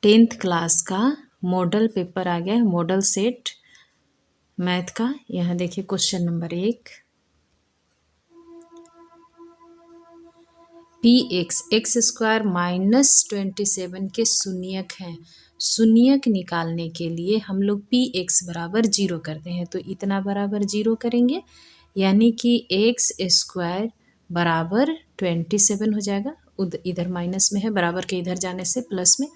10th class का model paper आ गया है, मॉडल सेट मैथ का। यहाँ देखिए question number 1, P x square minus 27 के शून्यक हैं। शून्यक निकालने के लिए हम लोग पी एक्स बराबर 0 करते हैं, तो इतना बराबर 0 करेंगे, यानी कि एक्स स्क्वायर बराबर 27 हो जाएगा। इधर माइनस में है, बराबर के इधर जाने से प्लस में,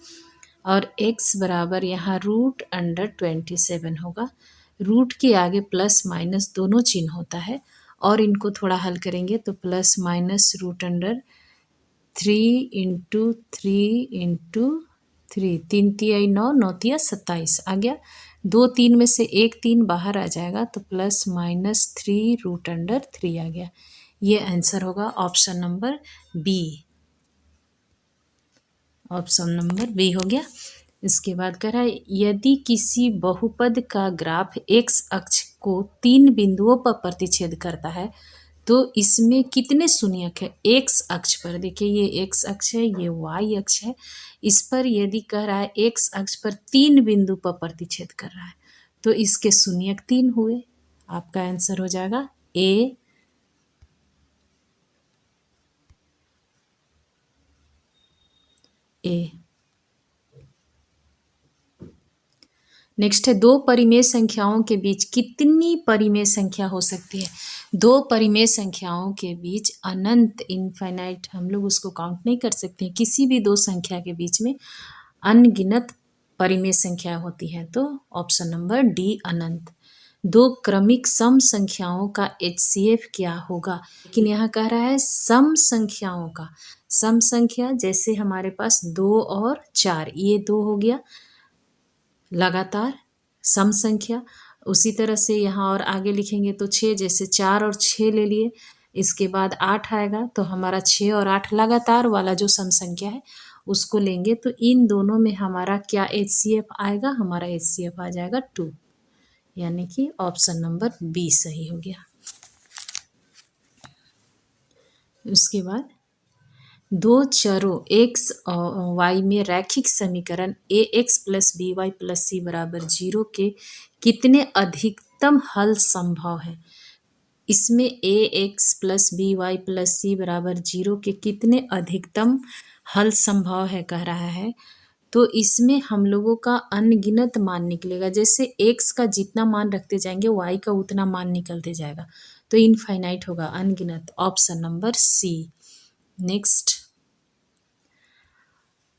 और x बराबर यहाँ √27 होगा। रूट के आगे प्लस माइनस दोनों चिन्ह होता है, और इनको थोड़ा हल करेंगे तो प्लस माइनस √3 इंटू 3 इंटू 3, 3 तिया 9, 9 तिया 27 आ गया। 2 3 में से एक 3 बाहर आ जाएगा, तो प्लस माइनस 3√3 आ गया। ये आंसर होगा option number B. Option number B हो गया। इसके बाद कह रहा है यदि किसी बहुपद का ग्राफ एक्स अक्ष को 3 बिंदुओं पर प्रतिच्छेद करता है तो इसमें कितने शून्यक है। एक्स अक्ष पर देखिए, ये एक्स अक्ष है, ये वाई अक्ष है। इस पर यदि कह रहा है एक्स अक्ष पर 3 बिंदु पर प्रतिच्छेद कर रहा है तो इसके शून्यक 3 हुए। आपका आंसर हो जाएगा ए। नेक्स्ट है, दो परिमेय संख्याओं के बीच कितनी परिमेय संख्या हो सकती है। दो परिमेय संख्याओं के बीच अनंत, इनफाइनाइट, हम लोग उसको काउंट नहीं कर सकते। किसी भी दो संख्या के बीच में अनगिनत परिमेय संख्या होती है, तो ऑप्शन नंबर डी अनंत। दो क्रमिक सम संख्याओं का HCF क्या होगा। लेकिन यहाँ कह रहा है सम संख्याओं का। सम संख्या जैसे हमारे पास 2 और 4, ये 2 हो गया लगातार सम संख्या। उसी तरह से यहाँ और आगे लिखेंगे तो 6, जैसे 4 और 6 ले लिए, इसके बाद 8 आएगा, तो हमारा 6 और 8 लगातार वाला जो सम संख्या है उसको लेंगे, तो इन दोनों में हमारा क्या HCF आएगा। हमारा HCF आ जाएगा 2, यानी कि ऑप्शन नंबर बी सही हो गया। उसके बाद दो चरों x और y में रैखिक समीकरण ax + by + c = 0 के कितने अधिकतम हल संभव है। इसमें ax + by + c = 0 के कितने अधिकतम हल संभव है कह रहा है, तो इसमें हम लोगों का अनगिनत मान निकलेगा। जैसे x का जितना मान रखते जाएंगे y का उतना मान निकलते जाएगा, तो इनफाइनाइट होगा, अनगिनत। Option number C. नेक्स्ट,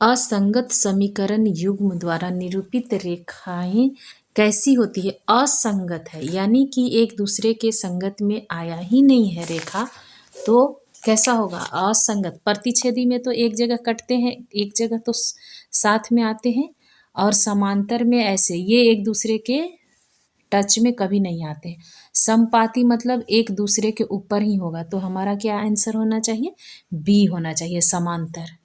असंगत समीकरण युग्म द्वारा निरूपित रेखाएं कैसी होती है। असंगत है, यानी कि एक दूसरे के संगत में आया ही नहीं है रेखा, तो कैसा होगा। असंगत, प्रतिच्छेदी में तो एक जगह कटते हैं, एक जगह तो साथ में आते हैं, और समांतर में ऐसे ये एक दूसरे के टच में कभी नहीं आते हैं। समपाती मतलब एक दूसरे के ऊपर ही होगा, तो हमारा क्या आंसर होना चाहिए, बी होना चाहिए, समांतर।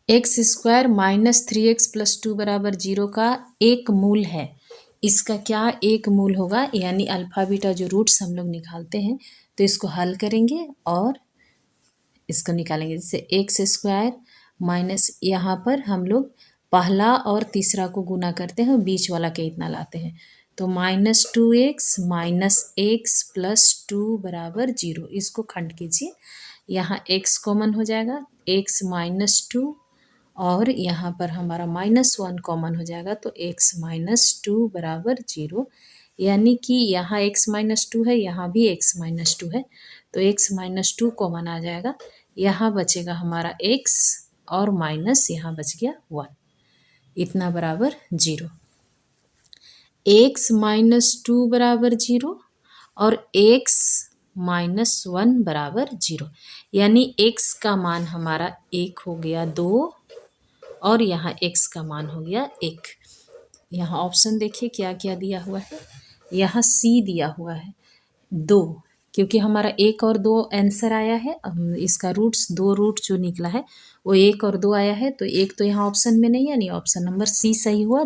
x² - 3x + 2 = 0 का एक मूल है। इसका क्या एक मूल होगा, यानी अल्फा बीटा जो रूट्स हम लोग निकालते हैं, तो इसको हल करेंगे और इसको निकालेंगे। जैसे x² माइनस, यहाँ पर हम लोग पहला और तीसरा को गुना करते हैं, बीच वाला के इतना लाते हैं, तो -2x - x + 2 = 0। इसको खंड कीजिए, यहाँ x कॉमन हो जाएगा, x - 2, और यहाँ पर हमारा -1 कॉमन हो जाएगा, तो x - 2 = 0, यानी कि यहाँ x - 2 है, यहाँ भी x - 2 है, तो x - 2 कॉमन आ जाएगा। यहाँ बचेगा हमारा x और माइनस यहाँ बच गया 1, इतना बराबर 0। x - 2 = 0 और x - 1 = 0, यानी x का मान हमारा 1 हो गया 2, और यहाँ x का मान हो गया 1। यहाँ ऑप्शन देखिए क्या क्या दिया हुआ है। यहाँ C दिया हुआ है 2, क्योंकि हमारा 1 और 2 आंसर आया है। इसका रूट्स, 2 रूट जो निकला है वो 1 और 2 आया है, तो 1 तो यहाँ ऑप्शन में नहीं है, यानी ऑप्शन नंबर C सही हुआ।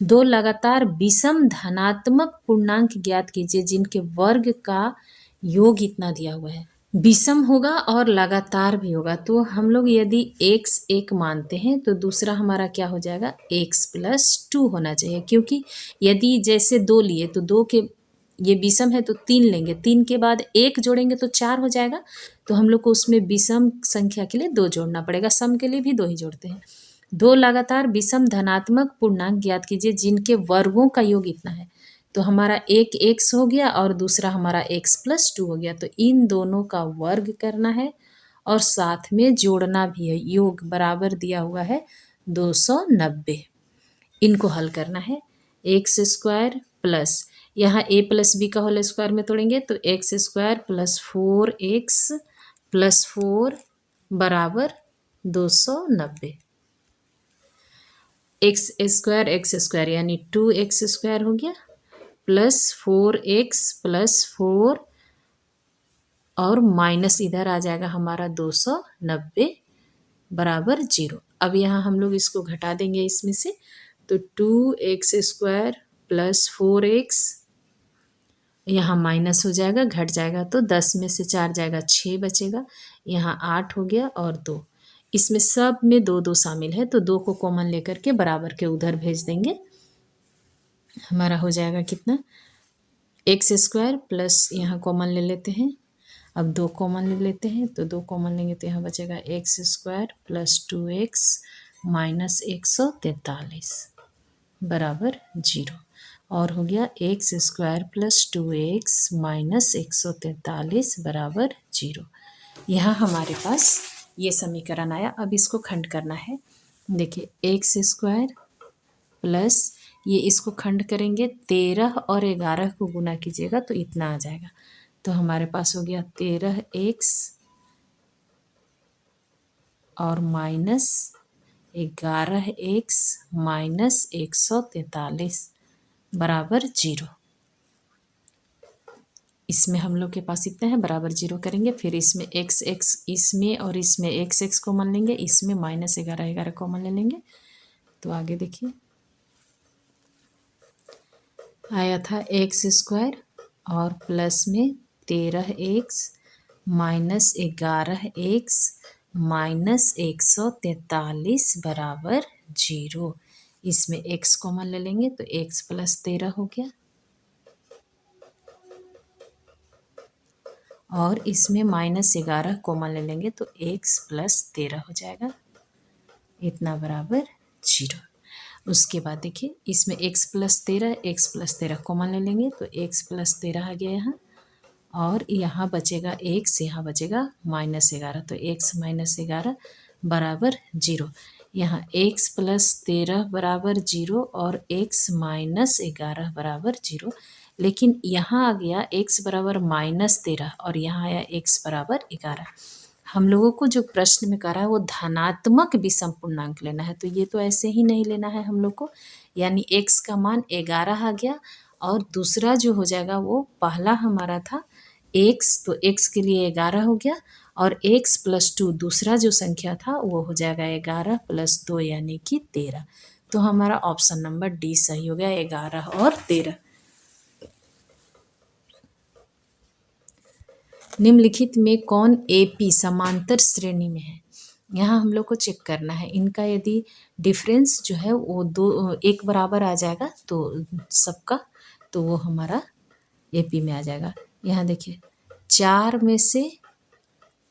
2 लगातार विषम धनात्मक पूर्णांक ज्ञात कीजिए जिनके वर्ग का योग इतना दिया हुआ है। विषम होगा और लगातार भी होगा। तो हम लोग यदि x एक मानते हैं तो दूसरा हमारा क्या हो जाएगा, x+2 होना चाहिए, क्योंकि यदि जैसे 2 लिए तो 2 के ये विषम है तो 3 लेंगे, 3 के बाद 1 जोड़ेंगे तो 4 हो जाएगा। तो हम लोग को उसमें विषम संख्या के लिए 2 जोड़ना पड़ेगा, सम के लिए भी 2 ही जोड़ते हैं। 2 लगातार विषम धनात्मक पूर्णांक ज्ञात कीजिए जिनके वर्गों का योग इतना है। तो हमारा एक x हो गया और दूसरा हमारा x+2 हो गया। तो इन दोनों का वर्ग करना है और साथ में जोड़ना भी है। योग बराबर दिया हुआ है 290। इनको हल करना है। x² प्लस यहाँ a+b का होल स्क्वायर में तोड़ेंगे तो x² + 4x + 4 बराबर 290। x² यानी 2x² हो गया प्लस 4x + 4 और माइनस इधर आ जाएगा हमारा 290 बराबर 0। अब यहाँ हम लोग इसको घटा देंगे इसमें से, तो 2x² + 4x यहाँ माइनस हो जाएगा, घट जाएगा तो 10 में से 4 जाएगा 6 बचेगा, यहाँ 8 हो गया और 2। इसमें सब में 2 2 शामिल है तो 2 को कॉमन लेकर के बराबर के उधर भेज देंगे। हमारा हो जाएगा कितना, x² प्लस यहाँ कॉमन ले लेते हैं, अब 2 कॉमन ले लेते हैं तो 2 कॉमन लेंगे तो यहाँ बचेगा x² + 2x - 143 बराबर 0। और हो गया x² + 2x - 143 बराबर 0। यहाँ हमारे पास ये समीकरण आया। अब इसको खंड करना है। देखिए x² प्लस ये इसको खंड करेंगे, 13 और 11 को गुना कीजिएगा तो इतना आ जाएगा। तो हमारे पास हो गया 13x और -11x - 143 बराबर 0। इसमें हम लोग के पास इतना है, बराबर 0 करेंगे। फिर इसमें x इसमें और इसमें x कॉमन लेंगे, इसमें -11 कॉमन ले लेंगे। तो आगे देखिए आया था x² और प्लस में 13x -11x - 143 बराबर 0। इसमें x कॉमन ले लेंगे तो x + 13 हो गया और इसमें -11 कॉमन ले लेंगे तो x + 13 हो जाएगा, इतना बराबर 0। उसके बाद देखिए इसमें x + 13 कॉमन ले लेंगे तो x + 13 आ गया यहाँ और यहाँ बचेगा x, यहाँ बचेगा -11 तो x - 11 बराबर 0। यहाँ x + 13 बराबर 0 और x - 11 बराबर 0, लेकिन यहाँ आ गया x बराबर -13 और यहाँ आया x बराबर 11। हम लोगों को जो प्रश्न में करा है वो धनात्मक विषम पूर्णांक लेना है, तो ये तो ऐसे ही नहीं लेना है हम लोग को। यानी x का मान 11 आ गया और दूसरा जो हो जाएगा वो पहला हमारा था x, तो x के लिए 11 हो गया और x + 2 दूसरा जो संख्या था वो हो जाएगा 11 + 2 यानी कि 13। तो हमारा ऑप्शन नंबर डी सही हो गया, 11 और 13। निम्नलिखित में कौन AP समांतर श्रेणी में है? यहाँ हम लोग को चेक करना है। इनका यदि डिफरेंस जो है वो एक बराबर आ जाएगा तो सबका, तो वो हमारा AP में आ जाएगा। यहाँ देखिए 4 में से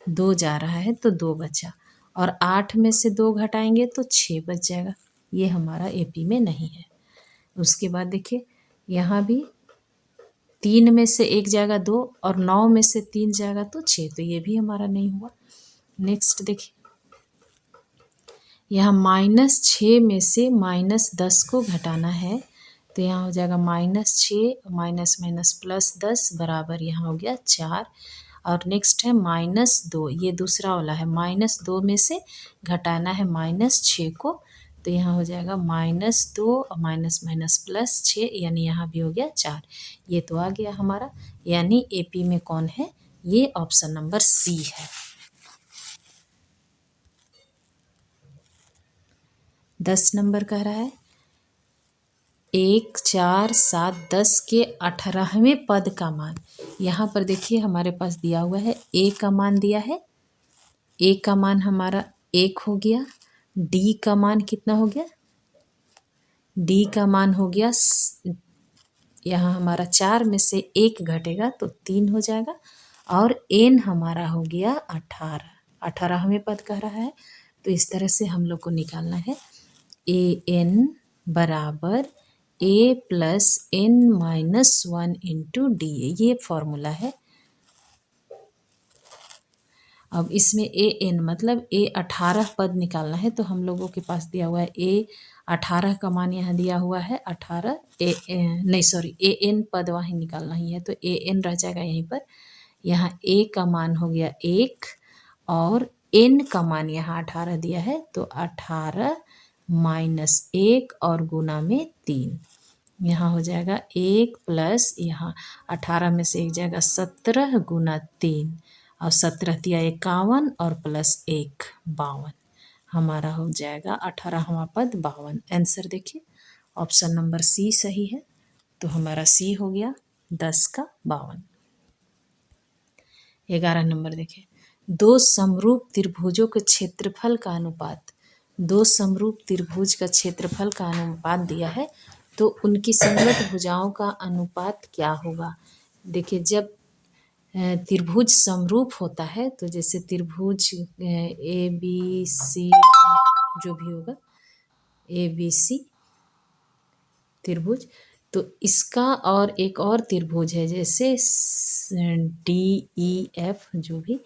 2 जा रहा है तो 2 बचा और 8 में से 2 घटाएंगे तो 6 बच जाएगा, ये हमारा AP में नहीं है। उसके बाद देखिए यहाँ भी 3 में से 1 जाएगा 2 और 9 में से 3 जाएगा तो 6, तो ये भी हमारा नहीं हुआ। नेक्स्ट देखिए यहाँ -6 में से -10 को घटाना है तो यहाँ हो जाएगा -6 +10 बराबर यहाँ हो गया 4। और नेक्स्ट है -2, ये दूसरा वाला है, -2 में से घटाना है -6 को तो यहाँ हो जाएगा -2 और +6 यानी यहाँ भी हो गया 4। ये तो आ गया हमारा, यानी AP में कौन है, ये ऑप्शन नंबर C है। 10 नंबर कह रहा है 1, 4, 7, 10 के 18वें पद का मान यहाँ पर देखिए हमारे पास दिया हुआ है ए का मान दिया है, ए का मान हमारा 1 हो गया, डी का मान कितना हो गया, डी का मान हो गया यहाँ हमारा 4 में से 1 घटेगा तो 3 हो जाएगा, और एन हमारा हो गया 18, 18 हमें पद कह रहा है। तो इस तरह से हम लोग को निकालना है ए एन बराबर A plus N minus 1 into D, ये फॉर्मूला है। अब इसमें ए एन मतलब ए 18 पद निकालना है, तो हम लोगों के पास दिया हुआ है ए 18 का मान यहाँ दिया हुआ है 18, ए एन पद वहीं निकालना ही है, तो ए एन रह जाएगा यहीं पर। यहाँ ए का मान हो गया 1 और एन का मान यहाँ 18 दिया है, तो 18 माइनस 1 और गुना में 3, यहाँ हो जाएगा 1 प्लस यहाँ 18 में से 1 जाएगा 17 गुना 3 और 17 दिया 51 और प्लस 1 52, हमारा हो जाएगा 18वां पद 52। आंसर देखिए ऑप्शन नंबर सी सही है, तो हमारा सी हो गया 10 का 52। 11 नंबर देखिए, दो समरूप त्रिभुजों के क्षेत्रफल का अनुपात, दो समरूप त्रिभुज का क्षेत्रफल का अनुपात दिया है, तो उनकी संगत भुजाओं का अनुपात क्या होगा। देखिए जब त्रिभुज समरूप होता है, तो जैसे त्रिभुज ए बी सी जो भी होगा, ए बी सी त्रिभुज, तो इसका और एक और त्रिभुज है जैसे डी ई एफ, जो भी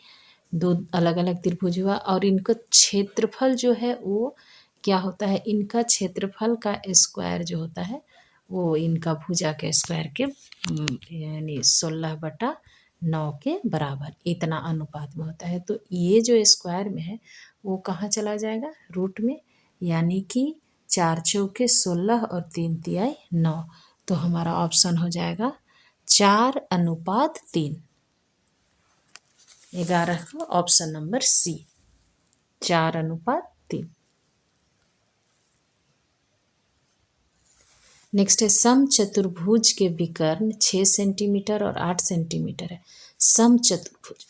दो अलग अलग त्रिभुज हुआ, और इनका क्षेत्रफल जो है वो क्या होता है, इनका क्षेत्रफल का स्क्वायर जो होता है वो इनका भुजा के स्क्वायर के यानी 16/9 के बराबर इतना अनुपात में होता है। तो ये जो स्क्वायर में है वो कहाँ चला जाएगा, रूट में, यानी कि 4 चौके 16 और 3 तिहाई 9, तो हमारा ऑप्शन हो जाएगा 4:3। 11 का ऑप्शन नंबर सी 4:3। नेक्स्ट है सम चतुर्भुज के विकर्ण 6 सेंटीमीटर और 8 सेंटीमीटर है। सम चतुर्भुज,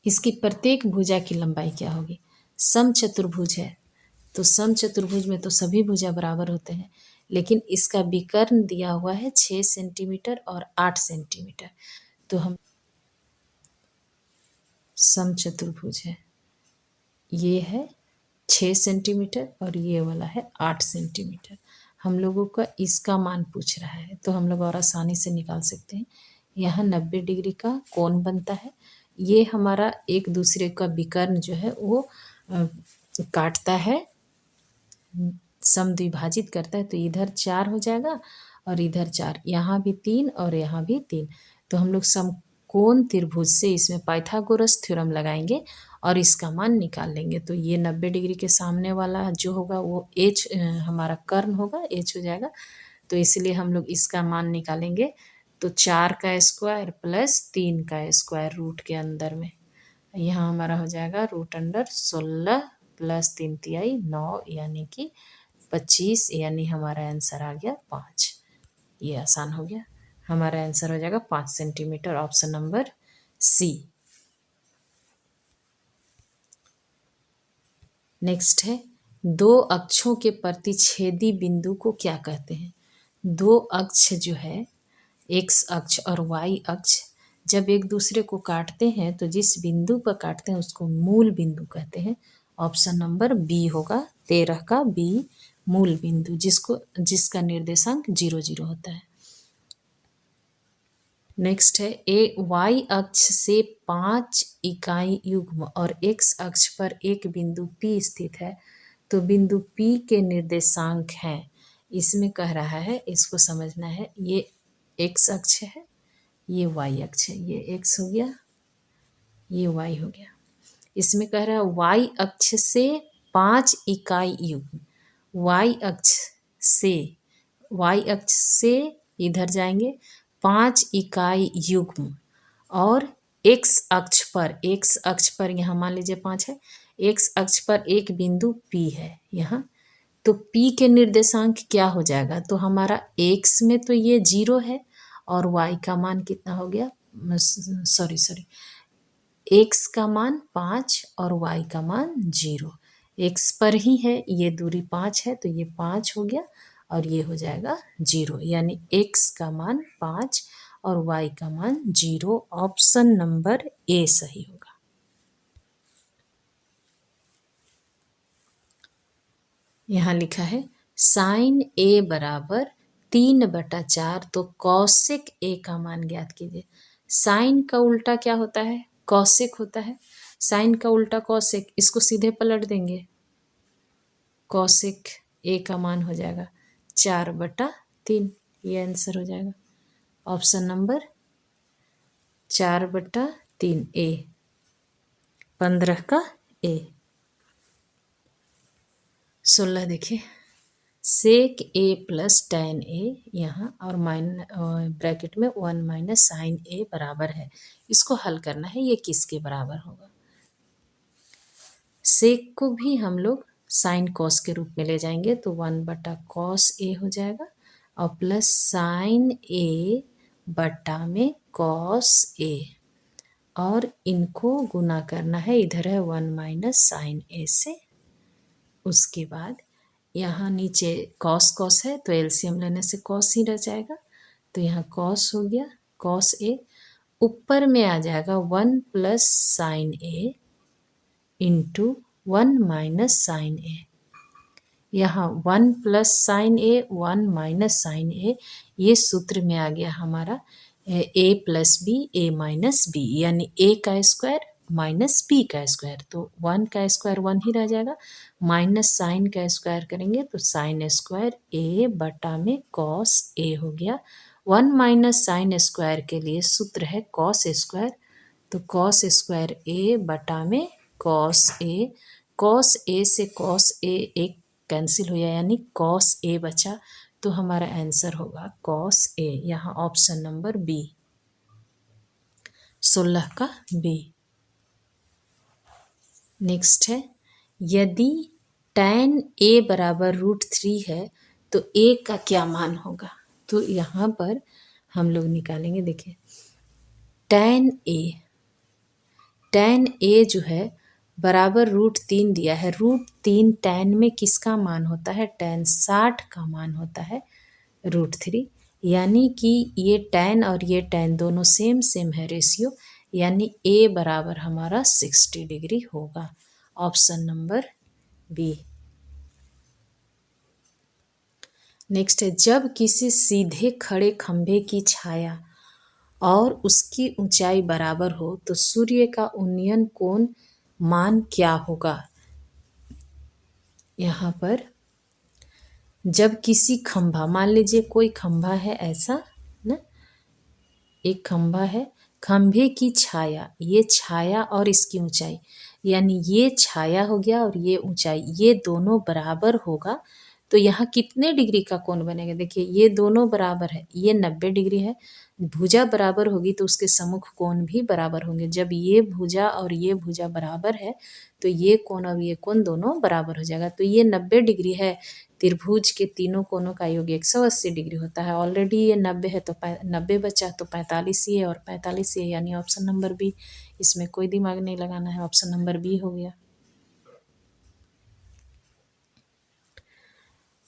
इसकी प्रत्येक भुजा की लंबाई क्या होगी। सम चतुर्भुज है तो सम चतुर्भुज में तो सभी भुजा बराबर होते हैं, लेकिन इसका विकर्ण दिया हुआ है 6 सेंटीमीटर और 8 सेंटीमीटर, तो हम सम चतुर्भुज है, ये है 6 सेंटीमीटर और ये वाला है 8 सेंटीमीटर। हम लोगों का इसका मान पूछ रहा है, तो हम लोग और आसानी से निकाल सकते हैं। यहाँ 90 डिग्री का कोण बनता है, ये हमारा एक दूसरे का विकर्ण जो है वो काटता है, समद्विभाजित करता है, तो इधर 4 हो जाएगा और इधर 4, यहाँ भी 3 और यहाँ भी 3, तो हम लोग समकोण त्रिभुज से इसमें पाइथागोरस थ्योरम लगाएंगे और इसका मान निकाल लेंगे। तो ये 90 डिग्री के सामने वाला जो होगा वो एच हमारा कर्ण होगा, एच हो जाएगा, तो इसलिए हम लोग इसका मान निकालेंगे। तो 4 का स्क्वायर प्लस 3 का स्क्वायर रूट के अंदर में, यहाँ हमारा हो जाएगा √16 प्लस 3 तिहाई 9 यानी कि 25, यानी हमारा आंसर आ गया 5। ये आसान हो गया, हमारा आंसर हो जाएगा 5 centimetre, option number C. Next है दो अक्षों के प्रतिच्छेदी बिंदु को क्या कहते हैं। दो अक्ष जो है एक्स अक्ष और वाई अक्ष जब एक दूसरे को काटते हैं तो जिस बिंदु पर काटते हैं उसको मूल बिंदु कहते हैं। ऑप्शन नंबर बी होगा 13 का बी, मूल बिंदु, जिसका निर्देशांक 0 0 होता है। नेक्स्ट है ए वाई अक्ष से 5 इकाई युग्म और एक्स अक्ष पर एक बिंदु P स्थित है, तो बिंदु P के निर्देशांक हैं। इसमें कह रहा है, इसको समझना है, ये एक्स अक्ष है, ये वाई अक्ष है, ये एक्स हो गया, ये वाई हो गया। इसमें कह रहा है वाई अक्ष से 5 इकाई युग्म, वाई अक्ष से इधर जाएंगे 5 इकाई युग्म, और एक्स अक्ष पर यहाँ मान लीजिए 5 है, एक्स अक्ष पर एक बिंदु P है यहाँ, तो P के निर्देशांक क्या हो जाएगा, तो हमारा एक्स में तो ये 0 है और y का मान कितना हो गया, सॉरी x का मान 5 और y का मान 0। x पर ही है, ये दूरी 5 है तो ये 5 हो गया और ये हो जाएगा 0, यानी x का मान 5 और y का मान 0। ऑप्शन नंबर ए सही होगा। यहाँ लिखा है साइन ए बराबर 3/4, तो कौशिक ए का मान ज्ञात कीजिए। साइन का उल्टा क्या होता है, कौशिक होता है। साइन का उल्टा कौशिक, इसको सीधे पलट देंगे, कौशिक ए का मान हो जाएगा 4/3, ये आंसर हो जाएगा ऑप्शन नंबर 4/3 ए, 15 का ए। 16 देखिए, सेक ए प्लस tan ए यहाँ और ब्रैकेट में 1 - साइन ए बराबर है। इसको हल करना है, ये किसके बराबर होगा। सेक को भी हम लोग साइन कॉस के रूप में ले जाएंगे तो 1/cos ए हो जाएगा और प्लस साइन ए बटा में कॉस ए, और इनको गुना करना है, इधर है 1 - साइन ए से। उसके बाद यहाँ नीचे कॉस कॉस है तो एलसीएम लेने से कॉस ही रह जाएगा, तो यहाँ कॉस हो गया कॉस ए, ऊपर में आ जाएगा 1 + साइन ए इंटू 1 - साइन ए। यहाँ 1 + साइन ए 1 - साइन ए, ये सूत्र में आ गया हमारा a + b a - b, यानी a का स्क्वायर माइनस b का स्क्वायर, तो 1 का स्क्वायर 1 ही रह जाएगा, माइनस साइन का स्क्वायर करेंगे तो साइन स्क्वायर a बटा में कॉस a हो गया। 1 - साइन स्क्वायर के लिए सूत्र है कॉस स्क्वायर, तो कॉस स्क्वायर a बटा में कॉस a, कॉस a से कॉस a एक कैंसिल हो गया, यानी कॉस a बचा, तो हमारा आंसर होगा कॉस a, यहाँ ऑप्शन नंबर बी, 16 का बी। नेक्स्ट है, यदि tan a बराबर √3 है तो a का क्या मान होगा। तो यहाँ पर हम लोग निकालेंगे, देखिए tan a जो है बराबर √3 दिया है, √3 tan में किसका मान होता है, tan 60 का मान होता है √3, यानी कि ये tan और ये tan दोनों सेम है रेशियो, यानी a बराबर हमारा 60 डिग्री होगा, ऑप्शन नंबर बी। नेक्स्ट है, जब किसी सीधे खड़े खंभे की छाया और उसकी ऊंचाई बराबर हो तो सूर्य का उन्नयन कोण मान क्या होगा। यहाँ पर जब किसी खंभा, मान लीजिए कोई खंभा है ऐसा ना, एक खंभा है, खंभे की छाया, ये छाया और इसकी ऊंचाई, यानी ये छाया हो गया और ये ऊंचाई, ये दोनों बराबर होगा तो यहाँ कितने डिग्री का कोण बनेगा। देखिए ये दोनों बराबर है, ये 90 डिग्री है, भुजा बराबर होगी तो उसके सम्मुख कोण भी बराबर होंगे। जब ये भुजा और ये भुजा बराबर है तो ये कोण और ये कोण दोनों बराबर हो जाएगा, तो ये 90 डिग्री है, त्रिभुज के तीनों कोणों का योग 180 डिग्री होता है। ऑलरेडी ये 90 है तो 90 बचा, तो 45 ये और 45 ये, यानी ऑप्शन नंबर बी, इसमें कोई दिमाग नहीं लगाना है, ऑप्शन नंबर बी हो गया।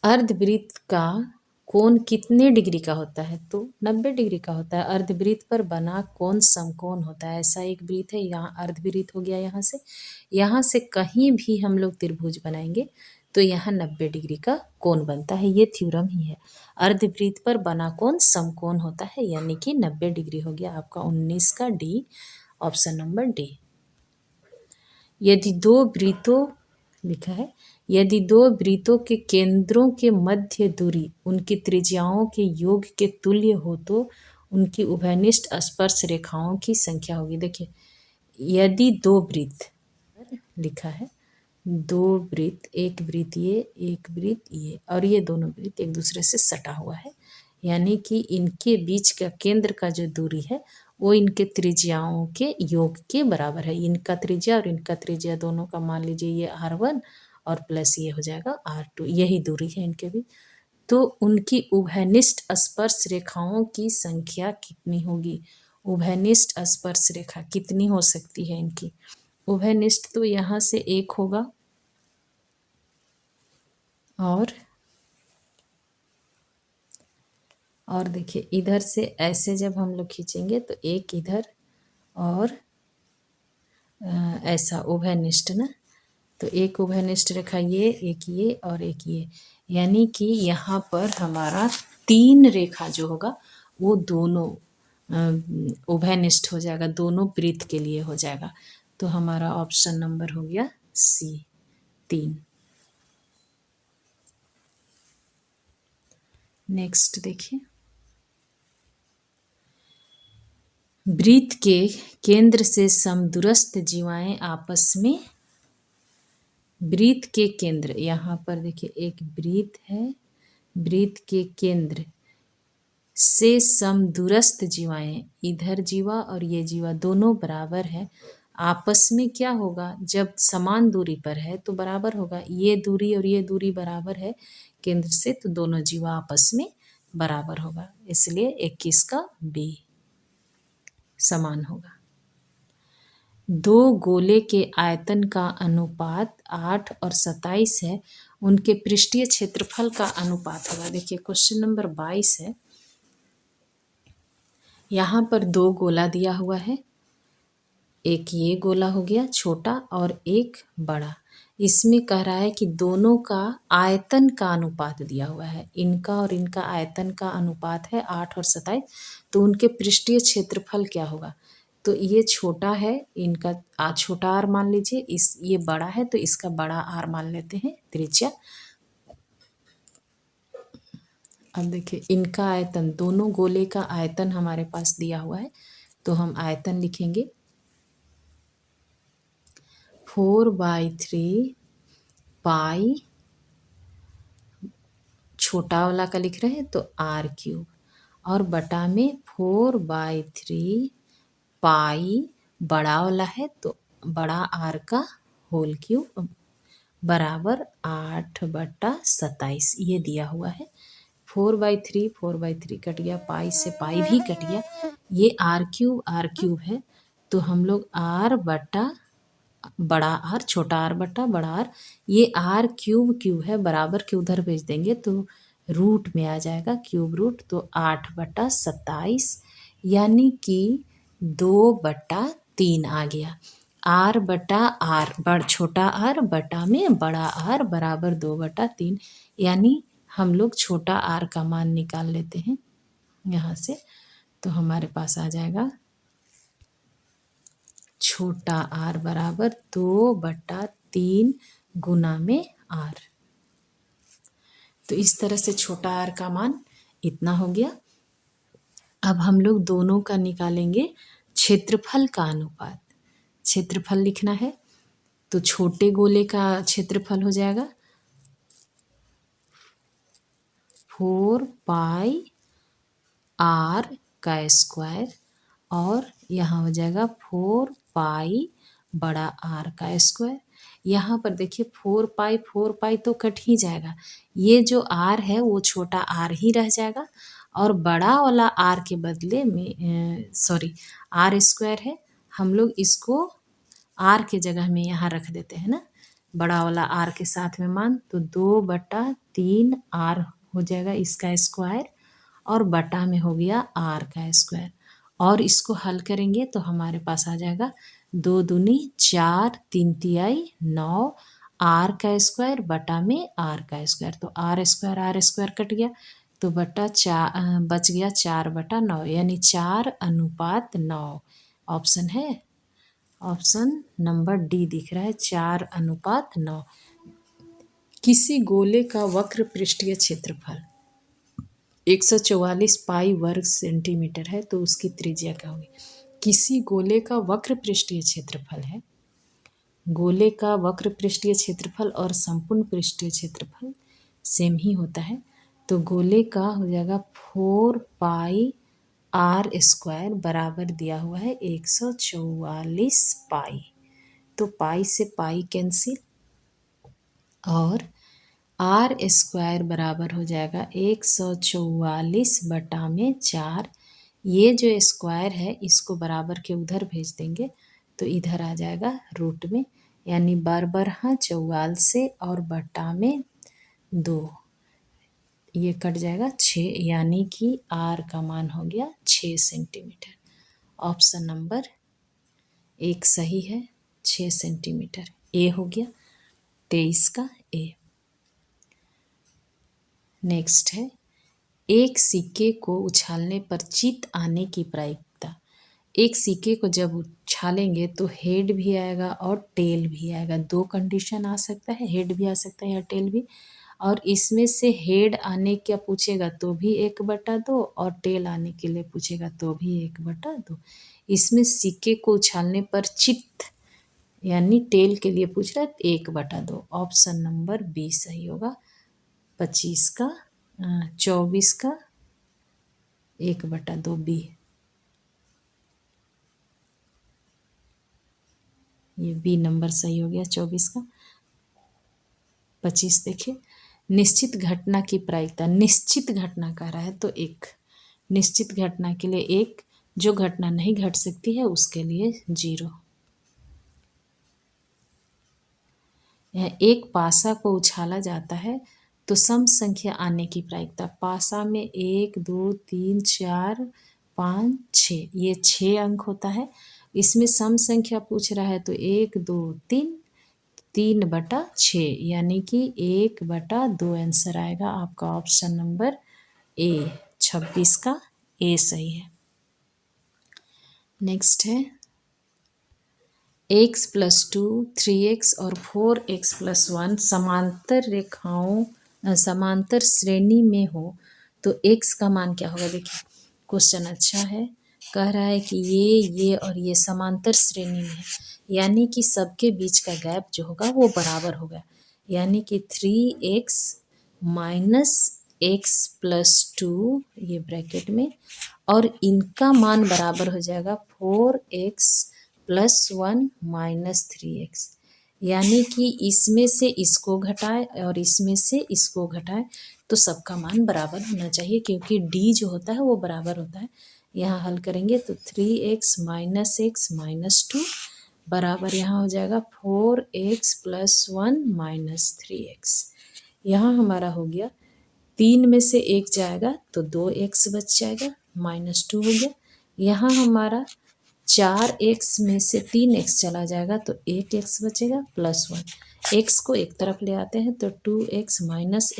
अर्धवृत्त का कोण कितने डिग्री का होता है, तो 90 डिग्री का होता है। अर्धवृत्त पर बना कोण समकोण होता है, ऐसा एक वृत्त है, यहाँ अर्धवृत्त हो गया, यहाँ से कहीं भी हम लोग त्रिभुज बनाएंगे तो यहाँ 90 डिग्री का कोण बनता है, ये थ्योरम ही है। अर्धवृत्त पर बना कोण समकोण होता है, यानी कि 90 डिग्री हो गया आपका 19 का डी, ऑप्शन नंबर डी। यदि दो वृत्तों, लिखा है, यदि दो वृत्तों के केंद्रों के मध्य दूरी उनकी त्रिज्याओं के योग के तुल्य हो तो उनकी उभयनिष्ठ स्पर्श रेखाओं की संख्या होगी। देखिए यदि दो वृत्त, लिखा है दो वृत्त, एक वृत्त ये, एक वृत्त ये, और ये दोनों वृत्त एक दूसरे से सटा हुआ है, यानी कि इनके बीच का केंद्र का जो दूरी है वो इनके त्रिज्याओं के योग के बराबर है। इनका त्रिज्या और इनका त्रिज्या दोनों का मान लीजिए ये r1 और प्लस ये हो जाएगा r2, यही दूरी है इनके बीच। तो उनकी उभयनिष्ठ स्पर्श रेखाओं की संख्या कितनी होगी। उभयनिष्ठ स्पर्श रेखा कितनी हो सकती है इनकी। उभयनिष्ठ तो यहाँ से एक होगा और देखिए इधर से ऐसे जब हम लोग खींचेंगे तो एक इधर और ऐसा उभयनिष्ठ ना, तो एक उभयनिष्ठ रेखा ये, एक ये और एक ये, यानी कि यहाँ पर हमारा 3 रेखा जो होगा वो दोनों उभयनिष्ठ हो जाएगा, दोनों वृत्त के लिए हो जाएगा। तो हमारा ऑप्शन नंबर हो गया सी 3। नेक्स्ट देखिए, वृत्त के केंद्र से समदूरस्थ जीवाएं आपस में, वृत्त के केंद्र, यहाँ पर देखिए एक वृत्त है, वृत्त के केंद्र से समदूरस्थ जीवाएं, इधर जीवा और ये जीवा दोनों बराबर है, आपस में क्या होगा, जब समान दूरी पर है तो बराबर होगा, ये दूरी और ये दूरी बराबर है केंद्र से, तो दोनों जीवा आपस में बराबर होगा, इसलिए 21 का बी समान होगा। 2 गोले के आयतन का अनुपात 8 और 27 है, उनके पृष्ठीय क्षेत्रफल का अनुपात होगा। देखिए क्वेश्चन नंबर 22 है, यहाँ पर 2 गोला दिया हुआ है, एक ये गोला हो गया छोटा और एक बड़ा, इसमें कह रहा है कि दोनों का आयतन का अनुपात दिया हुआ है, इनका और इनका आयतन का अनुपात है 8 और 27, तो उनके पृष्ठीय क्षेत्रफल क्या होगा। तो ये छोटा है, इनका छोटा आर मान लीजिए, ये बड़ा है तो इसका बड़ा आर मान लेते हैं त्रिज्या। अब देखिए इनका आयतन, दोनों गोले का आयतन हमारे पास दिया हुआ है, तो हम आयतन लिखेंगे 4/3 पाई, छोटा वाला का लिख रहे हैं तो r3, और बटा में 4/3 पाई, बड़ा वाला है तो बड़ा r का होल क्यूब बराबर 8/27, ये दिया हुआ है। 4/3 कट गया, पाई से पाई भी कट गया, ये r3 है, तो हम लोग r बटा बड़ा आर, छोटा आर बटा बड़ा आर, ये r3 है, बराबर के उधर भेज देंगे तो रूट में आ जाएगा, क्यूब रूट, तो 8/27 यानी कि 2/3 आ गया। आर बटा आर, छोटा आर बटा में बड़ा आर बराबर 2/3, यानी हम लोग छोटा आर का मान निकाल लेते हैं यहाँ से, तो हमारे पास आ जाएगा छोटा आर बराबर 2/3 गुना में आर। तो इस तरह से छोटा आर का मान इतना हो गया। अब हम लोग दोनों का निकालेंगे क्षेत्रफल का अनुपात। क्षेत्रफल लिखना है तो छोटे गोले का क्षेत्रफल हो जाएगा 4 पाई r का स्क्वायर, और यहाँ हो जाएगा 4 पाई बड़ा R का स्क्वायर। यहाँ पर देखिए 4 पाई तो कट ही जाएगा, ये जो R है वो छोटा r ही रह जाएगा, और बड़ा वाला R के बदले में R स्क्वायर है, हम लोग इसको R के जगह में यहाँ रख देते हैं ना, बड़ा वाला R के साथ में मान, तो 2/3 R हो जाएगा इसका स्क्वायर, और बटा में हो गया R का स्क्वायर, और इसको हल करेंगे तो हमारे पास आ जाएगा 2 दूनी 4, 3 तिहाई 9, R का स्क्वायर बटा में R का स्क्वायर, तो R स्क्वायर कट गया, तो बच गया 4/9, यानी 4:9 ऑप्शन है, ऑप्शन नंबर डी दिख रहा है 4:9। किसी गोले का वक्र पृष्ठीय क्षेत्रफल 144 पाई वर्ग सेंटीमीटर है, तो उसकी त्रिज्या क्या होगी। किसी गोले का वक्र पृष्ठीय क्षेत्रफल है, गोले का वक्र पृष्ठीय क्षेत्रफल और संपूर्ण पृष्ठीय क्षेत्रफल सेम ही होता है, तो गोले का हो जाएगा 4 पाई आर स्क्वायर बराबर दिया हुआ है 144 पाई, तो पाई से पाई कैंसिल, और आर स्क्वायर बराबर हो जाएगा 144/4। ये जो स्क्वायर है इसको बराबर के उधर भेज देंगे तो इधर आ जाएगा रूट में, यानी बार 44 से और बटा में 2, ये कट जाएगा 6, यानी कि आर का मान हो गया 6 सेंटीमीटर। ऑप्शन नंबर 1 सही है, 6 सेंटीमीटर। ए हो गया 23 का ए। नेक्स्ट है, एक सिक्के को उछालने पर चित आने की प्रायिकता। एक सिक्के को जब उछालेंगे तो हेड भी आएगा और टेल भी आएगा। दो कंडीशन आ सकता है, हेड भी आ सकता है या टेल भी। और इसमें से हेड आने क्या पूछेगा तो भी 1/2 और टेल आने के लिए पूछेगा तो भी 1/2। इसमें सिक्के को उछालने पर चित यानी टेल के लिए पूछ रहा है 1/2। ऑप्शन नंबर बी सही होगा। 25 का 24 का 1/2 बी। ये बी नंबर सही हो गया 24 का। 25 देखिए, निश्चित घटना की प्रायिकता। निश्चित घटना कह रहा है तो 1, निश्चित घटना के लिए 1, जो घटना नहीं घट सकती है उसके लिए 0। एक पासा को उछाला जाता है तो सम संख्या आने की प्रायिकता। पासा में 1 2 3 4 5 6, ये 6 अंक होता है। इसमें सम संख्या पूछ रहा है तो 1 2 3, 3/6, यानी कि 1/2 आंसर आएगा आपका। ऑप्शन नंबर ए 26 का ए सही है। नेक्स्ट है, x+2, 3x और 4x+1 समांतर रेखाओं समांतर श्रेणी में हो तो x का मान क्या होगा। देखिए क्वेश्चन अच्छा है, कह रहा है कि ये और ये समांतर श्रेणी में है, यानी कि सबके बीच का गैप जो होगा वो बराबर होगा, यानी कि 3x - x+2 ये ब्रैकेट में, और इनका मान बराबर हो जाएगा 4x+1 - 3x, यानी कि इसमें से इसको घटाए और इसमें से इसको घटाए तो सबका मान बराबर होना चाहिए, क्योंकि d जो होता है वो बराबर होता है। यहाँ हल करेंगे तो 3x - x - 2 बराबर यहाँ हो जाएगा 4x+1 - 3x। यहाँ हमारा हो गया 3 में से 1 जाएगा तो 2x बच जाएगा, -2 हो गया। यहाँ हमारा 4x में से 3x चला जाएगा तो 1x बचेगा, +1। x को एक तरफ ले आते हैं तो 2x -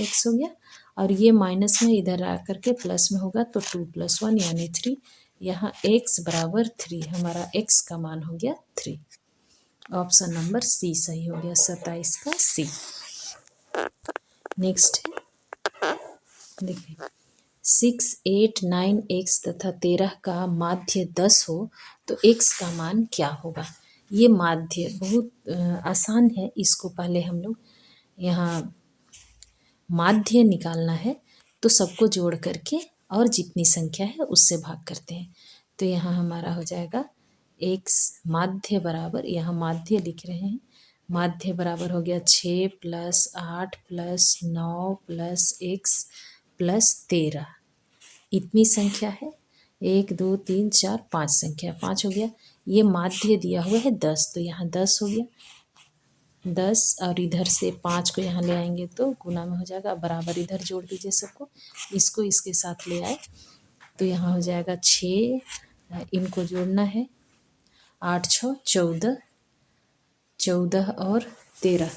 x हो गया, और ये माइनस में इधर आ करके प्लस में होगा तो 2 + 1 यानी 3। यहाँ x बराबर 3, हमारा x का मान हो गया 3। ऑप्शन नंबर सी सही हो गया, 27 का सी। नेक्स्ट है, देखिए 6 8 9 x तथा 13 का माध्य 10 हो तो x का मान क्या होगा। ये माध्य बहुत आसान है, इसको पहले हम लोग यहाँ माध्य निकालना है तो सबको जोड़ करके और जितनी संख्या है उससे भाग करते हैं। तो यहाँ हमारा हो जाएगा x माध्य बराबर, यहाँ माध्य लिख रहे हैं, माध्य बराबर हो गया 6 + 8 + 9 + x + 13। इतनी संख्या है, 1 2 3 4 5 संख्या, 5 हो गया। ये माध्य दिया हुआ है 10, तो यहाँ 10 हो गया, 10 और इधर से 5 को यहाँ ले आएंगे तो गुना में हो जाएगा, बराबर इधर जोड़ दीजिए सबको, इसको इसके साथ ले आए तो यहाँ हो जाएगा 6, इनको जोड़ना है, 8 6 14, 14 और 13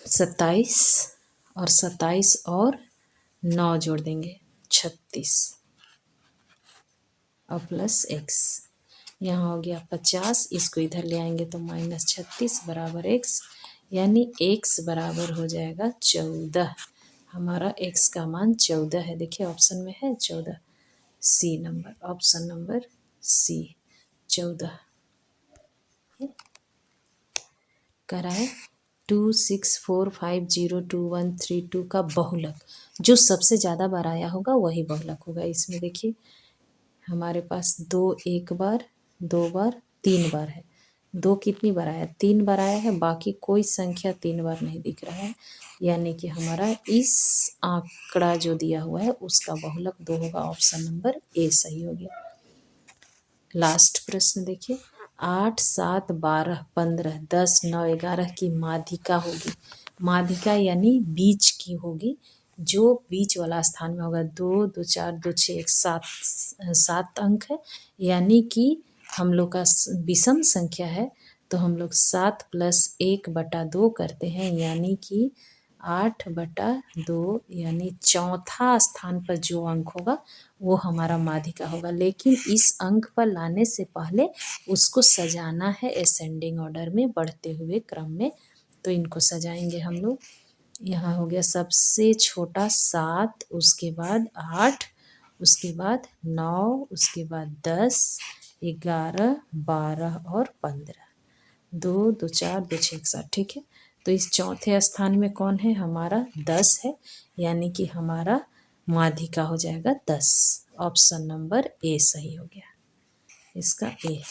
27, और 27 और 9 जोड़ देंगे 36 और प्लस x, यहाँ हो गया 50, इसको इधर ले आएंगे तो -36 बराबर x, यानी x बराबर हो जाएगा 14। हमारा x का मान 14 है। देखिए ऑप्शन में है 14, C number, option number C 14। करा है 2 6 4 5 0 2 1 3 2 का बहुलक, जो सबसे ज़्यादा बार आया होगा वही बहुलक होगा। इसमें देखिए हमारे पास 2 एक बार, 2 बार, 3 बार है, 2 कितनी बार आया, 3 बार आया है, बाकी कोई संख्या 3 बार नहीं दिख रहा है, यानी कि हमारा इस आंकड़ा जो दिया हुआ है उसका बहुलक 2 होगा। ऑप्शन नंबर ए सही हो गया। लास्ट प्रश्न देखिए, 8, 7, 12, 15, 10, 9, 11 की माध्यिका होगी। माध्यिका यानी बीच की होगी, जो बीच वाला स्थान में होगा। 2, 2, 4, 2, 6, 7 अंक है, यानी कि हम लोग का विषम संख्या है, तो हम लोग 7 + 1/2 करते हैं, यानी कि 8/2, यानी चौथा स्थान पर जो अंक होगा वो हमारा माध्यिका होगा। लेकिन इस अंक पर लाने से पहले उसको सजाना है असेंडिंग ऑर्डर में, बढ़ते हुए क्रम में। तो इनको सजाएंगे हम लोग। यहाँ हो गया सबसे छोटा 7, उसके बाद 8, उसके बाद 9, उसके बाद 10, 11, 12 और 15। 2, 2, 4, 2, 6, 7, ठीक है। तो इस चौथे स्थान में कौन है, हमारा 10 है, यानी कि हमारा माध्यिका हो जाएगा 10। ऑप्शन नंबर ए सही हो गया, इसका ए।